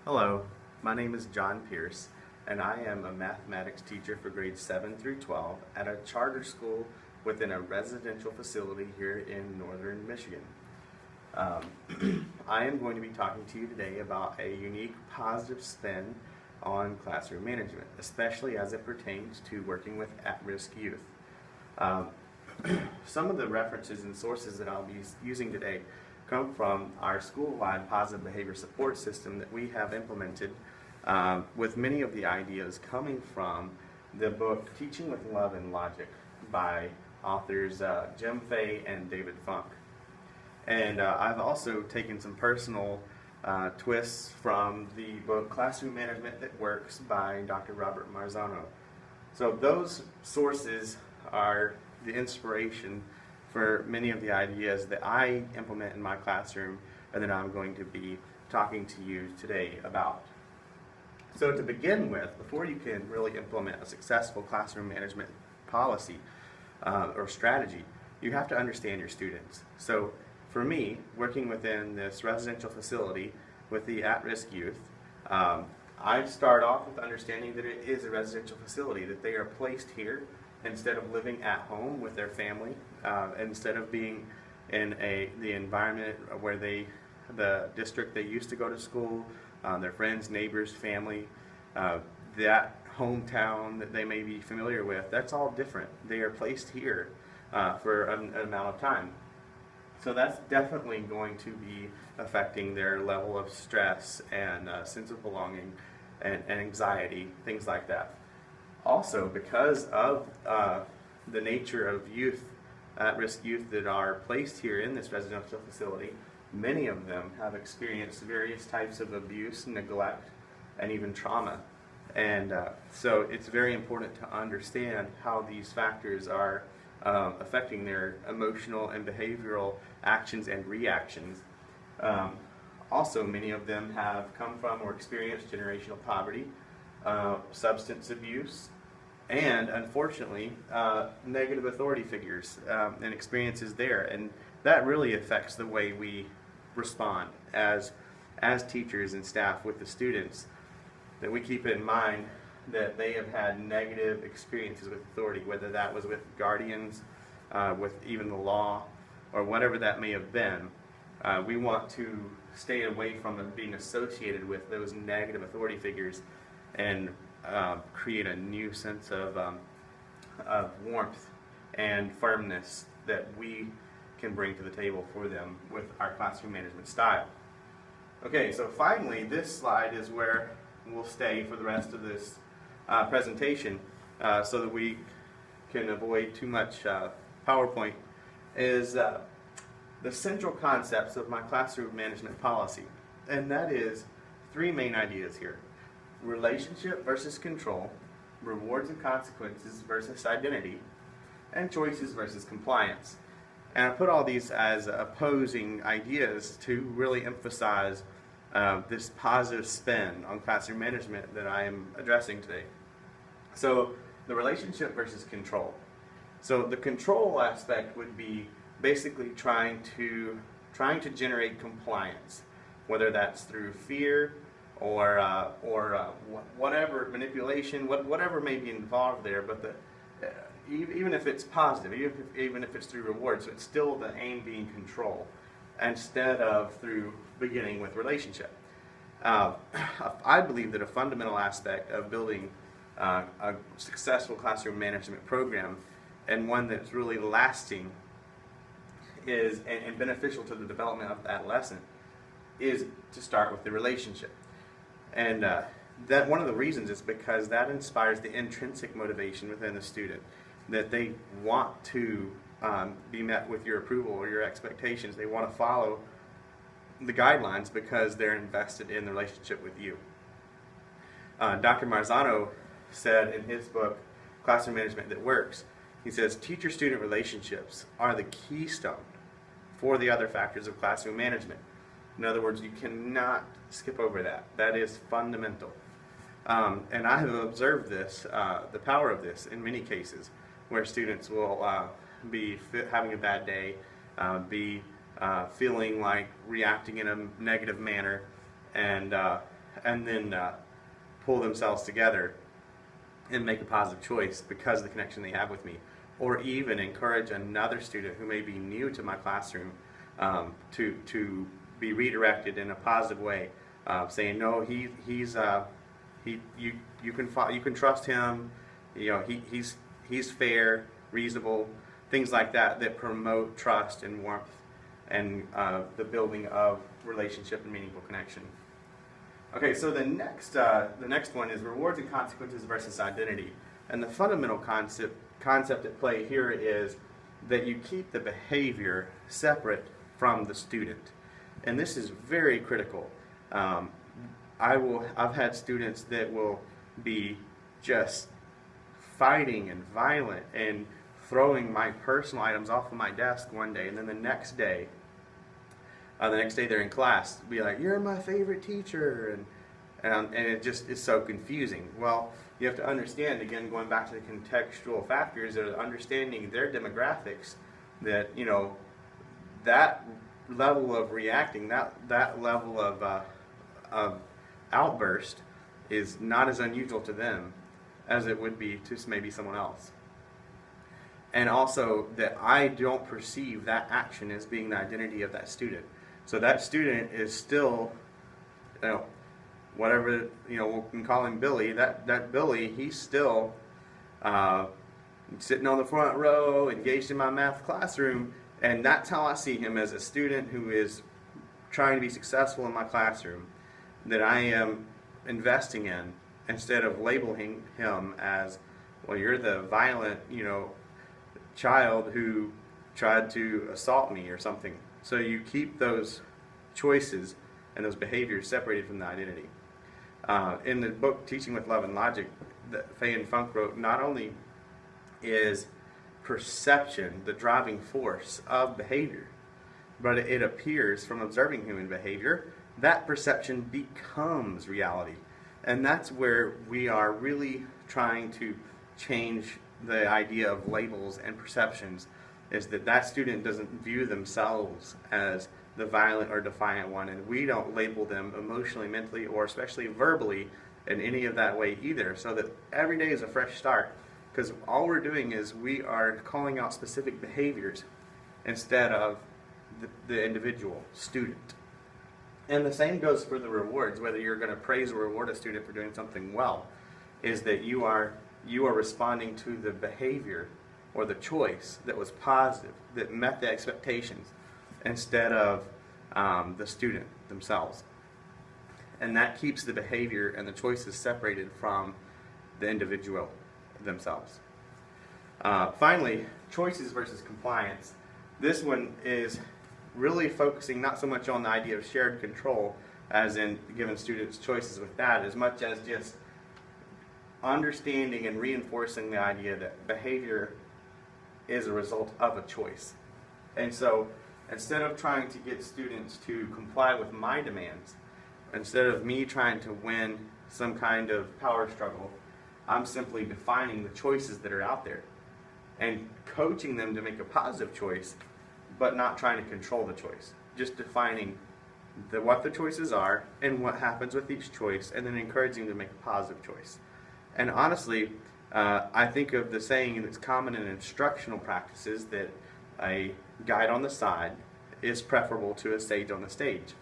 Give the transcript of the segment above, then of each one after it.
Hello, my name is John Pierce, and I am a mathematics teacher for grades 7 through 12 at a charter school within a residential facility here in northern Michigan. I am going to be talking to you today about a unique positive spin on classroom management, especially as it pertains to working with at-risk youth. Um, some of the references and sources that I'll be using today come from our school-wide positive behavior support system that we have implemented, with many of the ideas coming from the book Teaching with Love and Logic by authors Jim Fay and David Funk. And I've also taken some personal twists from the book Classroom Management That Works by Dr. Robert Marzano. So those sources are the inspiration for many of the ideas that I implement in my classroom and that I'm going to be talking to you today about. So to begin with, before you can really implement a successful classroom management policy or strategy, you have to understand your students. So for me, working within this residential facility with the at-risk youth, I start off with understanding that it is a residential facility, that they are placed here instead of living at home with their family, instead of being in the environment where the district they used to go to school, their friends, neighbors, family, that hometown that they may be familiar with, that's all different. They are placed here for an amount of time. So that's definitely going to be affecting their level of stress and sense of belonging and anxiety, things like that. Also, because of the nature of youth, at-risk youth that are placed here in this residential facility, many of them have experienced various types of abuse, neglect, and even trauma. And so it's very important to understand how these factors are affecting their emotional and behavioral actions and reactions. Also, many of them have come from or experienced generational poverty, substance abuse, and unfortunately, negative authority figures and experiences there. And that really affects the way we respond as teachers and staff with the students, that we keep in mind that they have had negative experiences with authority, whether that was with guardians, with even the law, or whatever that may have been. We want to stay away from being associated with those negative authority figures and create a new sense of warmth and firmness that we can bring to the table for them with our classroom management style. Okay, so finally, this slide is where we'll stay for the rest of this presentation so that we can avoid too much PowerPoint, is the central concepts of my classroom management policy. And that is three main ideas here: relationship versus control, rewards and consequences versus identity, and choices versus compliance. And I put all these as opposing ideas to really emphasize this positive spin on classroom management that I am addressing today. So the relationship versus control. So the control aspect would be basically trying to generate compliance, whether that's through fear or whatever manipulation, whatever may be involved there. But even if it's positive, even if it's through rewards, so it's still the aim being control, instead of through beginning with relationship. I believe that a fundamental aspect of building a successful classroom management program, and one that's really lasting is and beneficial to the development of the adolescent, is to start with the relationship. And that one of the reasons is because that inspires the intrinsic motivation within the student, that they want to be met with your approval or your expectations. They want to follow the guidelines because they're invested in the relationship with you. Dr. Marzano said in his book, Classroom Management That Works, he says, teacher-student relationships are the keystone for the other factors of classroom management. In other words, you cannot skip over that. That is fundamental. And I have observed this, the power of this in many cases, where students will be having a bad day, be feeling like reacting in a negative manner, and and then pull themselves together and make a positive choice because of the connection they have with me, or even encourage another student who may be new to my classroom to be redirected in a positive way, saying, no, you can trust him, he's fair, reasonable, things like that that promote trust and warmth and the building of relationship and meaningful connection. Okay, so the next one is rewards and consequences versus identity. And the fundamental concept at play here is that you keep the behavior separate from the student. And this is very critical. I've had students that will be just fighting and violent and throwing my personal items off of my desk one day, and then the next day they're in class, be like, "You're my favorite teacher," and it just is so confusing. Well, you have to understand, again, going back to the contextual factors, understanding their demographics, that that level of reacting, that level of outburst is not as unusual to them as it would be to maybe someone else. And also that I don't perceive that action as being the identity of that student. So that student is still, whatever, we can call him Billy, that Billy, he's still sitting on the front row, engaged in my math classroom, and that's how I see him, as a student who is trying to be successful in my classroom, that I am investing in, instead of labeling him as, well, you're the violent, child who tried to assault me or something. So you keep those choices and those behaviors separated from the identity. In the book Teaching with Love and Logic that Fay and Funk wrote, not only is perception the driving force of behavior, but it appears from observing human behavior, that perception becomes reality. And that's where we are really trying to change the idea of labels and perceptions, is that student doesn't view themselves as the violent or defiant one, and we don't label them emotionally, mentally, or especially verbally in any of that way either, so that every day is a fresh start, because all we're doing is we are calling out specific behaviors instead of the individual student. And the same goes for the rewards. Whether you're going to praise or reward a student for doing something well, is that you are responding to the behavior or the choice that was positive, that met the expectations, instead of the student themselves. And that keeps the behavior and the choices separated from the individual themselves. Finally, choices versus compliance. This one is really focusing not so much on the idea of shared control, as in giving students choices with that, as much as just understanding and reinforcing the idea that behavior is a result of a choice. And so instead of trying to get students to comply with my demands, instead of me trying to win some kind of power struggle, I'm simply defining the choices that are out there and coaching them to make a positive choice, but not trying to control the choice. Just defining what the choices are and what happens with each choice, and then encouraging them to make a positive choice. And honestly, I think of the saying that's common in instructional practices, that a guide on the side is preferable to a sage on the stage.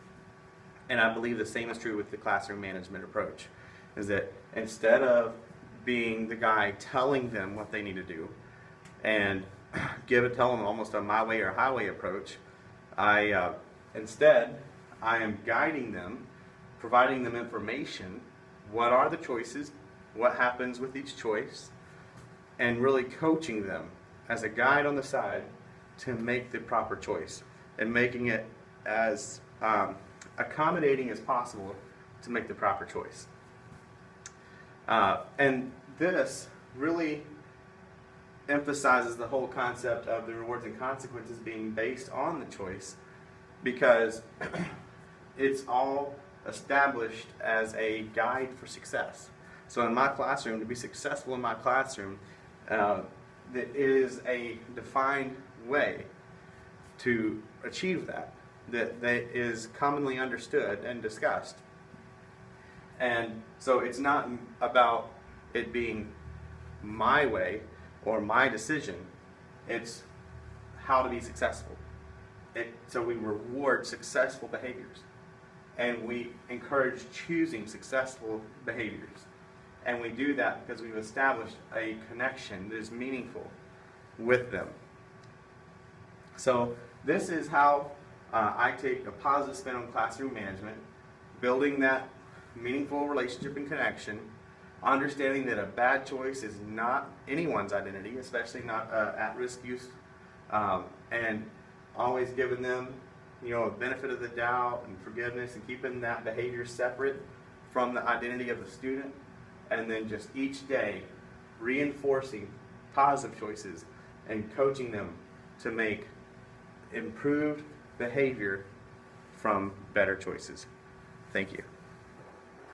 And I believe the same is true with the classroom management approach, is that instead of being the guy telling them what they need to do and tell them almost a my way or highway approach, instead I am guiding them, providing them information, what are the choices, what happens with each choice, and really coaching them as a guide on the side to make the proper choice, and making it as accommodating as possible to make the proper choice. And this really emphasizes the whole concept of the rewards and consequences being based on the choice, because it's all established as a guide for success. So in my classroom, to be successful in my classroom, it is a defined way to achieve that is commonly understood and discussed. And so it's not about it being my way or my decision, it's how to be successful. So we reward successful behaviors, and we encourage choosing successful behaviors. And we do that because we've established a connection that is meaningful with them. So this is how I take a positive spin on classroom management, building that meaningful relationship and connection, understanding that a bad choice is not anyone's identity, especially not at-risk youth, and always giving them, a benefit of the doubt and forgiveness, and keeping that behavior separate from the identity of the student, and then just each day reinforcing positive choices and coaching them to make improved behavior from better choices. Thank you.